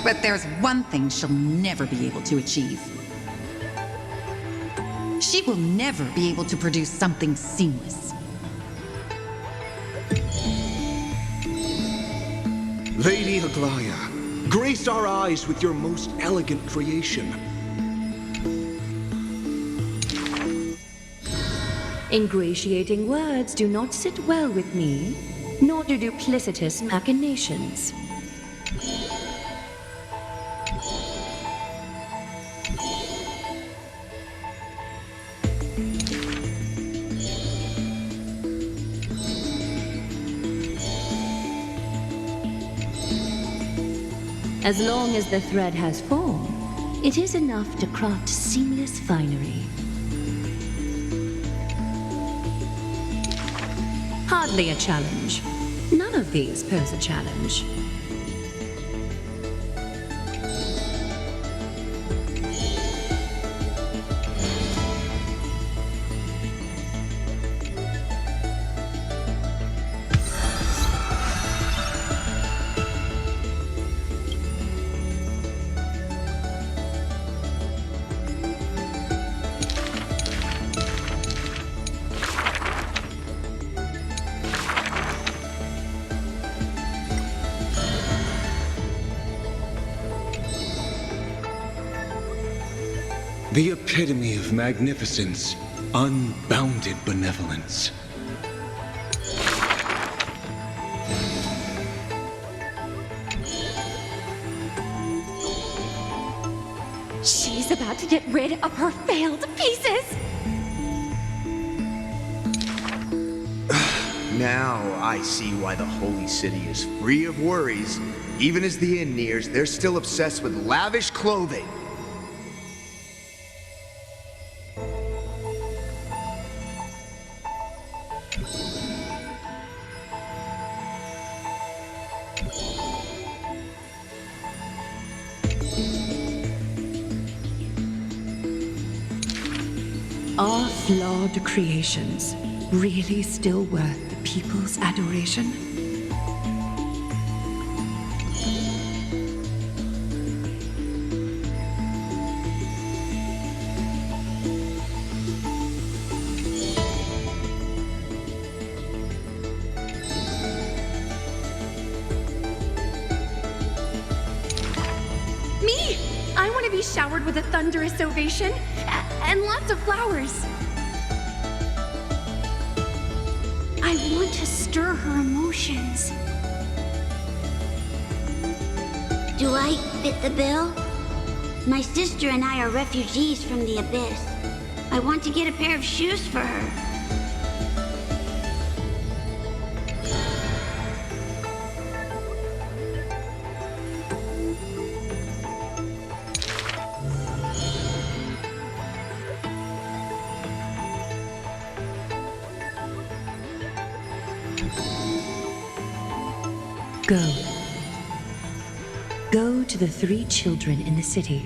But there's one thing she'll never be able to achieve. She will never be able to produce something seamless. Lady Aglaea, grace our eyes with your most elegant creation. Ingratiating words do not sit well with me, nor do duplicitous machinations. As long as the thread has form, it is enough to craft seamless finery. Hardly a challenge. None of these pose a challenge. The epitome of magnificence, unbounded benevolence. She's about to get rid of her failed pieces! Now I see why the Holy City is free of worries. Even as the inn nears, they're still obsessed with lavish clothing. Are flawed creations really still worth the people's adoration? Me! I want to be showered with a thunderous ovation and lots of flowers. I want to stir her emotions. Do I fit the bill? My sister and I are refugees from the abyss. I want to get a pair of shoes for her. Go. Go to the 3 children in the city.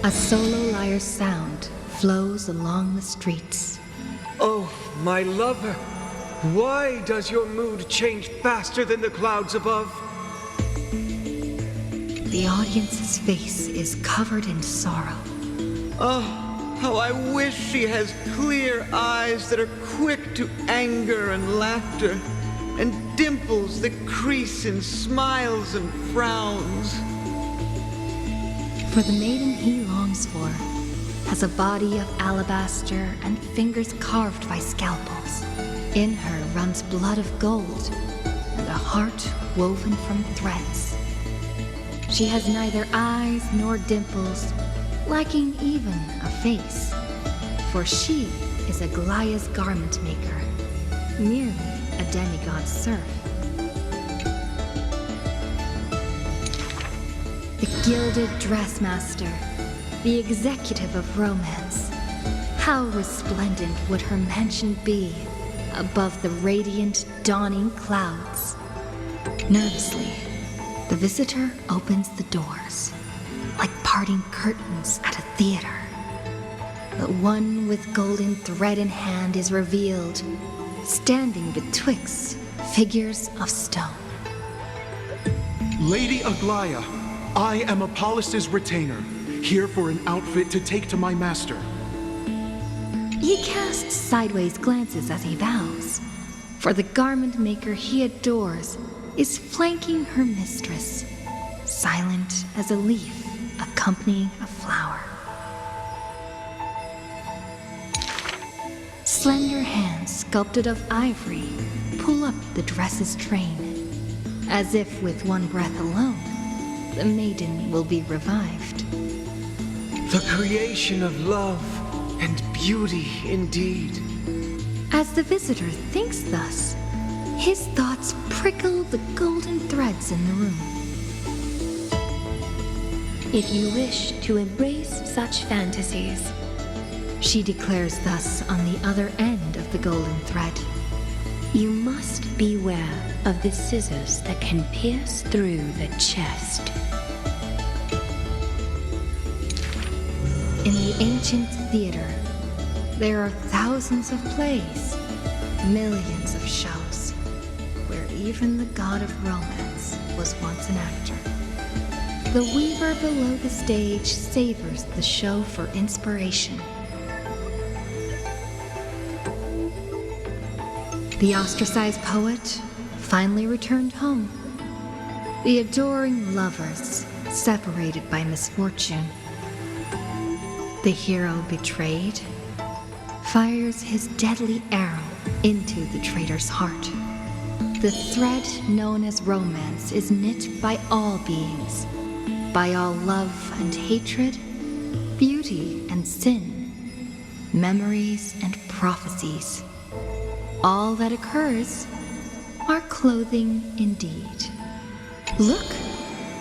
A solo lyre's sound flows along the streets. Oh, my lover, why does your mood change faster than the clouds above? The audience's face is covered in sorrow. Oh, how I wish she has clear eyes that are quick to anger and laughter, and dimples that crease in smiles and frowns. For the maiden he longs for has a body of alabaster and fingers carved by scalpels. In her runs blood of gold and a heart woven from threads. She has neither eyes nor dimples, lacking even a face. For she is Aglaea's garment maker, merely a demigod serf. The gilded dressmaster, the executive of romance. How resplendent would her mansion be above the radiant, dawning clouds. Nervously, the visitor opens the doors. like parting curtains at a theater. The one with golden thread in hand is revealed, standing betwixt figures of stone. Lady Aglaea, I am Apollos' retainer, here for an outfit to take to my master. He casts sideways glances as he bows, for the garment maker he adores is flanking her mistress, silent as a leaf accompanying a flower. Slender hands sculpted of ivory pull up the dress's train, as if with one breath alone, the maiden will be revived. The creation of love and beauty indeed. As the visitor thinks thus, his thoughts prickle the golden threads in the room. If you wish to embrace such fantasies, She declares thus on the other end of the golden thread. you must beware of the scissors that can pierce through the chest. In the ancient theater, there are thousands of plays, millions of shows, where even the god of romance was once an actor. The weaver below the stage savors the show for inspiration. The ostracized poet finally returned home. The adoring lovers separated by misfortune. The hero betrayed fires his deadly arrow into the traitor's heart. The thread known as romance is knit by all beings, by all love and hatred, beauty and sin, memories and prophecies. All that occurs are clothing indeed. Look,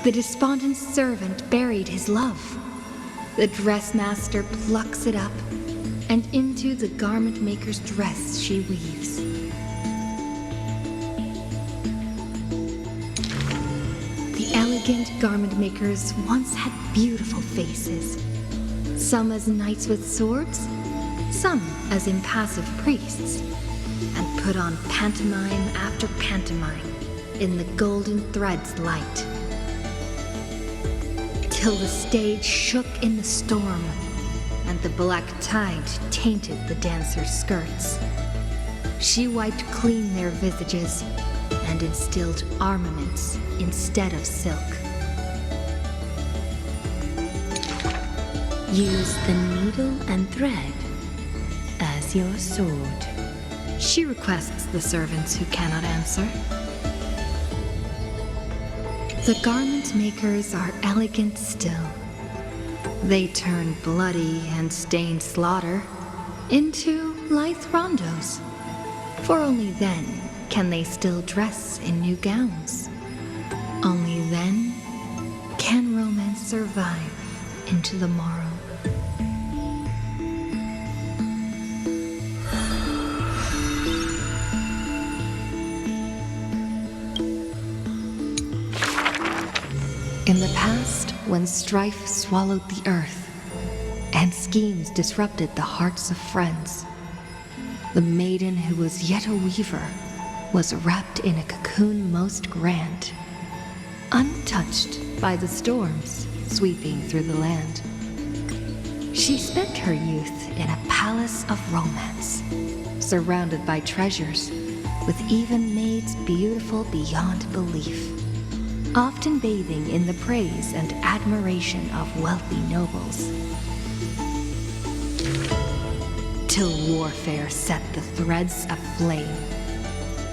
the despondent servant buried his love. The dressmaster plucks it up, and into the garment maker's dress she weaves. The elegant garment makers once had beautiful faces, some as knights with swords, some as impassive priests, and put on pantomime after pantomime in the golden thread's light. Till the stage shook in the storm, and the black tide tainted the dancers' skirts. She wiped clean their visages and instilled armaments instead of silk. Use the needle and thread as your sword. She requests the servants who cannot answer. The garment makers are elegant still. They turn bloody and stained slaughter into lithe rondos, for only then can they still dress in new gowns. Only then can romance survive into the morrow. In the past, when strife swallowed the earth, and schemes disrupted the hearts of friends, the maiden who was yet a weaver was wrapped in a cocoon most grand, untouched by the storms sweeping through the land. She spent her youth in a palace of romance, surrounded by treasures, with even maids beautiful beyond belief, often bathing in the praise and admiration of wealthy nobles. Till warfare set the threads aflame,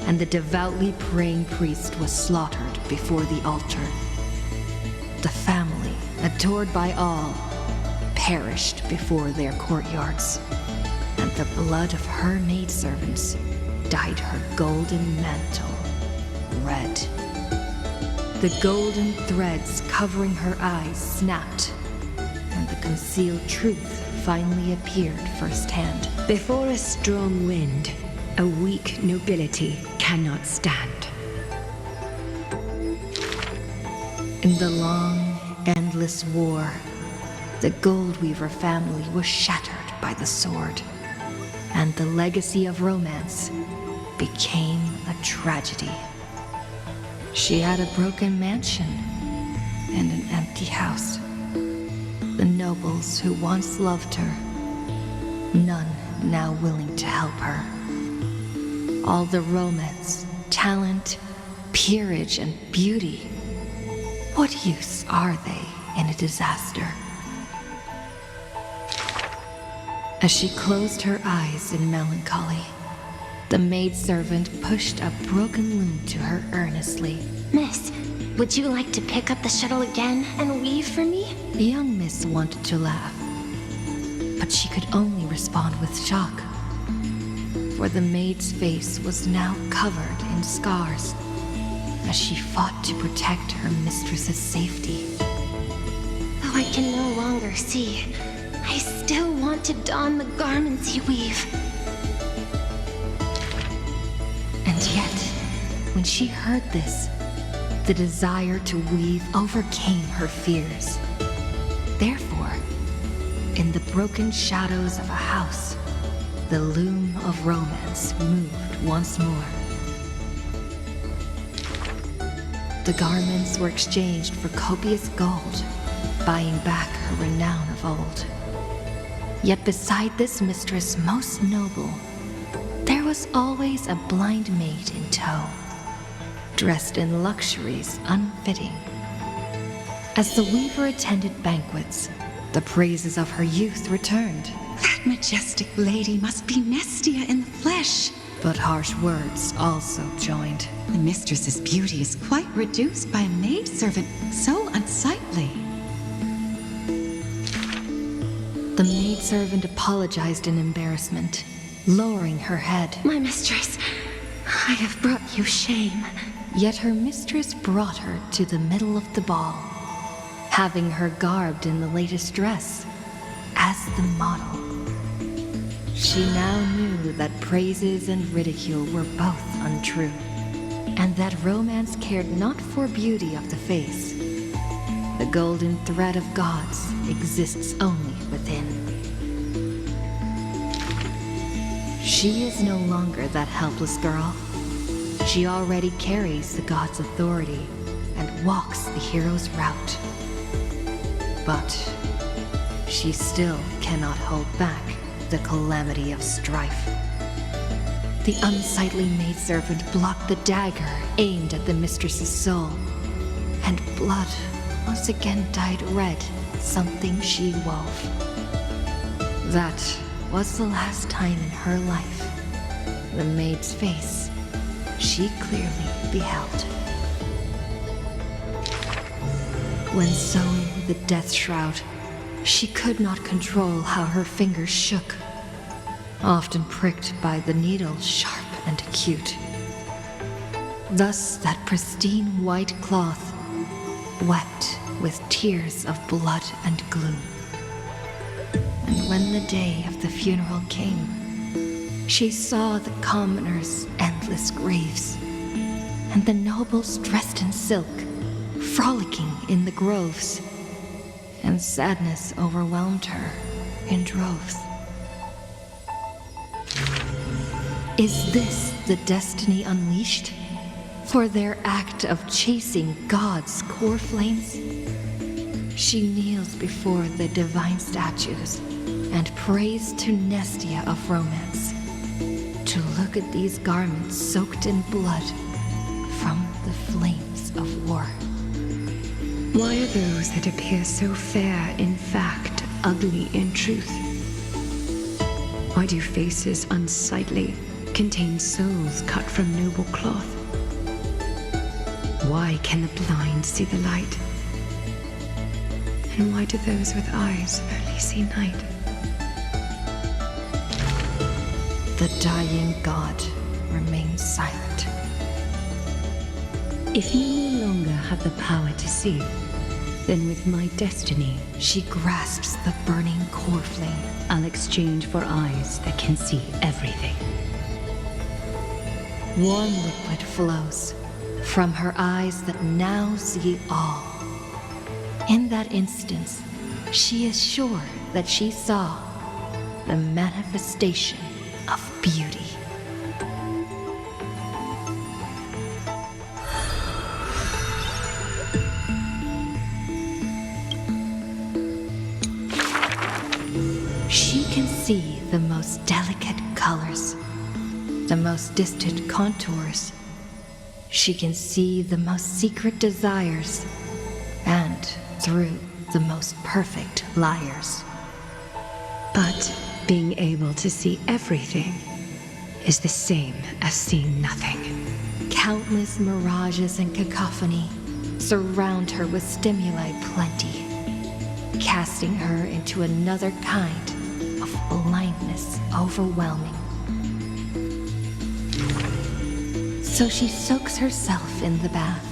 and the devoutly praying priest was slaughtered before the altar. The family, adored by all, perished before their courtyards, and the blood of her maidservants dyed her golden mantle red. The golden threads covering her eyes snapped, and the concealed truth finally appeared firsthand. Before a strong wind, a weak nobility cannot stand. In the long, endless endless war, the Goldweaver family was shattered by the sword, and the legacy of romance became a tragedy. She had a broken mansion and an empty house. The nobles who once loved her, none now willing to help her. All the romance, talent, peerage, and beauty, what use are they in a disaster? As she closed her eyes in melancholy, the maidservant pushed a broken loom to her earnestly. Miss, would you like to pick up the shuttle again and weave for me? The young miss wanted to laugh, but she could only respond with shock, for the maid's face was now covered in scars as she fought to protect her mistress's safety. Though I can no longer see, I still want to don the garments you weave. And yet, when she heard this, the desire to weave overcame her fears. Therefore, in the broken shadows of a house, the loom of romance moved once more. The garments were exchanged for copious gold, buying back her renown of old. Yet beside this mistress most noble, there was always a blind maid in tow, dressed in luxuries unfitting. As the weaver attended banquets, the praises of her youth returned. That majestic lady must be Nestia in the flesh. But harsh words also joined. The mistress's beauty is quite reduced by a maidservant so unsightly. The maidservant apologized in embarrassment, lowering her head. My mistress, I have brought you shame. Yet her mistress brought her to the middle of the ball, having her garbed in the latest dress as the model. She now knew that praises and ridicule were both untrue, and that romance cared not for beauty of the face. The golden thread of gods exists only within. She is no longer that helpless girl. She already carries the god's authority and walks the hero's route. But she still cannot hold back the calamity of strife. The unsightly maidservant blocked the dagger aimed at the mistress's soul, and blood once again dyed red something she wove. That was the last time in her life the maid's face she clearly beheld. When sewing the death shroud, she could not control how her fingers shook, often pricked by the needle sharp and acute. Thus that pristine white cloth wept with tears of blood and gloom. And when the day of the funeral came, she saw the commoners' endless graves, and the nobles dressed in silk, frolicking in the groves, and sadness overwhelmed her in droves. Is this the destiny unleashed for their act of chasing God's core flames? She kneels before the divine statues and prays to Nestia of romance to look at these garments soaked in blood from the flames of war. Why are those that appear so fair in fact ugly in truth? Why do faces unsightly contain souls cut from noble cloth? Why can the blind see the light? And why do those with eyes only see night? The dying god remains silent. If you no longer have the power to see, then with my destiny, she grasps the burning core flame. I'll exchange for eyes that can see everything. Warm liquid flows from her eyes that now see all. In that instance, she is sure that she saw the manifestation of beauty. She can see the most delicate colors, the most distant contours. She can see the most secret desires, and through the most perfect liars. But being able to see everything is the same as seeing nothing. Countless mirages and cacophony surround her with stimuli plenty, casting her into another kind of blindness overwhelming. So she soaks herself in the bath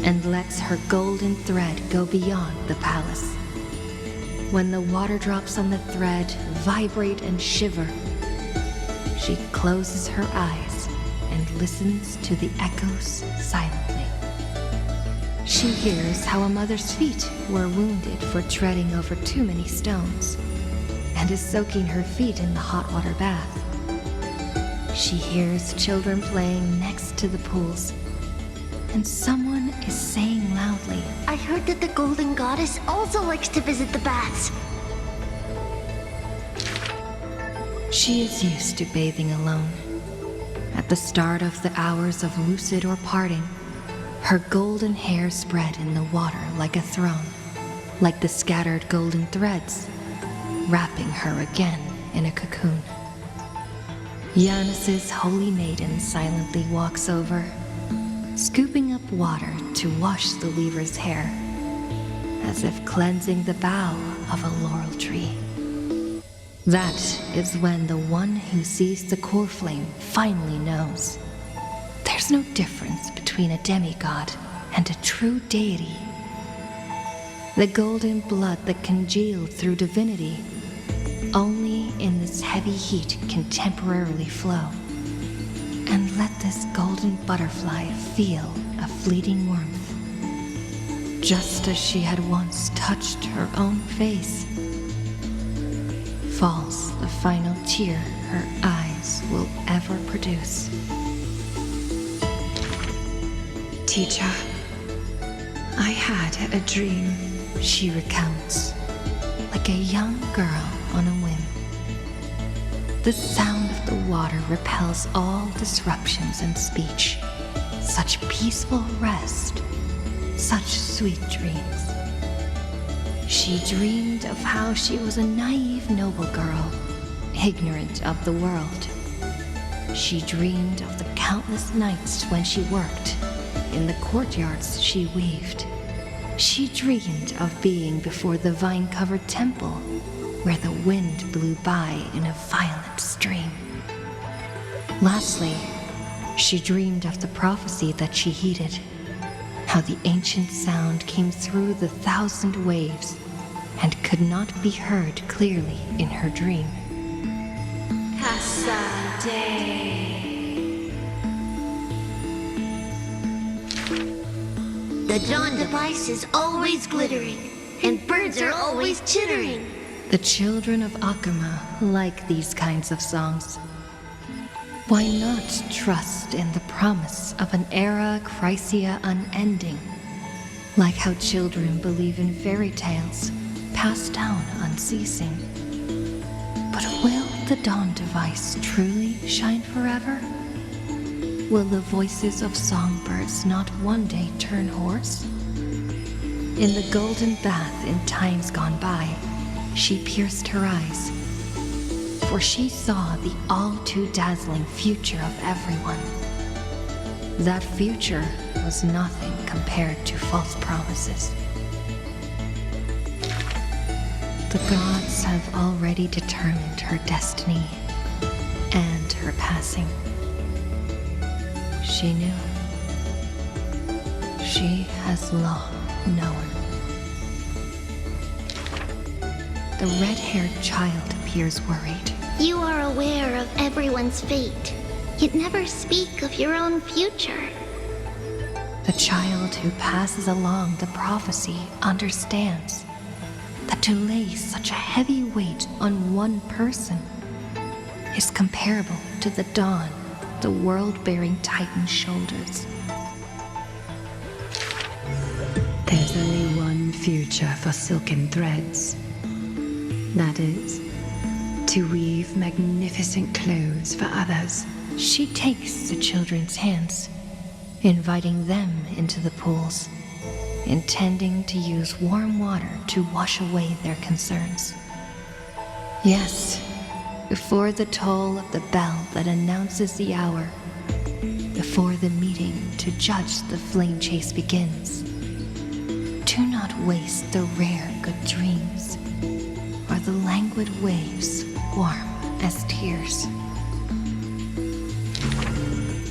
and lets her golden thread go beyond the palace. When the water drops on the thread vibrate and shiver, she closes her eyes and listens to the echoes silently. She hears how a mother's feet were wounded for treading over too many stones, and is soaking her feet in the hot water bath. She hears children playing next to the pools, and someone is saying loudly, I heard that the Golden Goddess also likes to visit the baths. She is used to bathing alone. At the start of the hours of lucid or parting, her golden hair spread in the water like a throne, like the scattered golden threads, wrapping her again in a cocoon. Yanis's holy maiden silently walks over, scooping up water to wash the weaver's hair, as if cleansing the bough of a laurel tree. That is when the one who sees the core flame finally knows. There's no difference between a demigod and a true deity. The golden blood that congealed through divinity only in this heavy heat can temporarily flow, and let this golden butterfly feel a fleeting warmth, just as she had once touched her own face. Falls the final tear her eyes will ever produce. Teacher, I had a dream, she recounts, like a young girl on a whim. The sound of the water repels all disruptions in speech. Such peaceful rest, such sweet dreams. She dreamed of how she was a naive noble girl, ignorant of the world. She dreamed of the countless nights when she worked, in the courtyards she weaved. She dreamed of being before the vine-covered temple, where the wind blew by in a violent stream. Lastly, she dreamed of the prophecy that she heeded, how the ancient sound came through the 1,000 waves and could not be heard clearly in her dream. The dawn device is always glittering, and birds are always chittering. The children of Akama like these kinds of songs. Why not trust in the promise of an era Chrysia unending, like how children believe in fairy tales passed down unceasing? But will the dawn device truly shine forever? Will the voices of songbirds not one day turn hoarse? In the golden bath in times gone by, she pierced her eyes, for she saw the all-too-dazzling future of everyone. That future was nothing compared to false promises. The gods have already determined her destiny and her passing. She knew. She has long known. The red-haired child appears worried. You are aware of everyone's fate, yet never speak of your own future. The child who passes along the prophecy understands that to lay such a heavy weight on one person is comparable to the dawn the world-bearing Titan's shoulders. There's only one future for silken threads. That is, to weave magnificent clothes for others. She takes the children's hands, inviting them into the pools, intending to use warm water to wash away their concerns. Yes, before the toll of the bell that announces the hour, before the meeting to judge the flame chase begins. Do not waste the rare good dreams, or the languid waves warm as tears.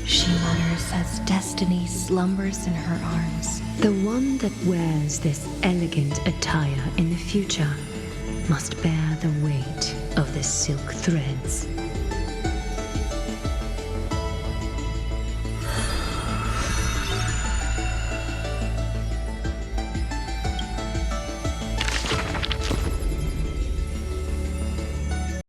She mutters as destiny slumbers in her arms. The one that wears this elegant attire in the future must bear the weight of the silk threads.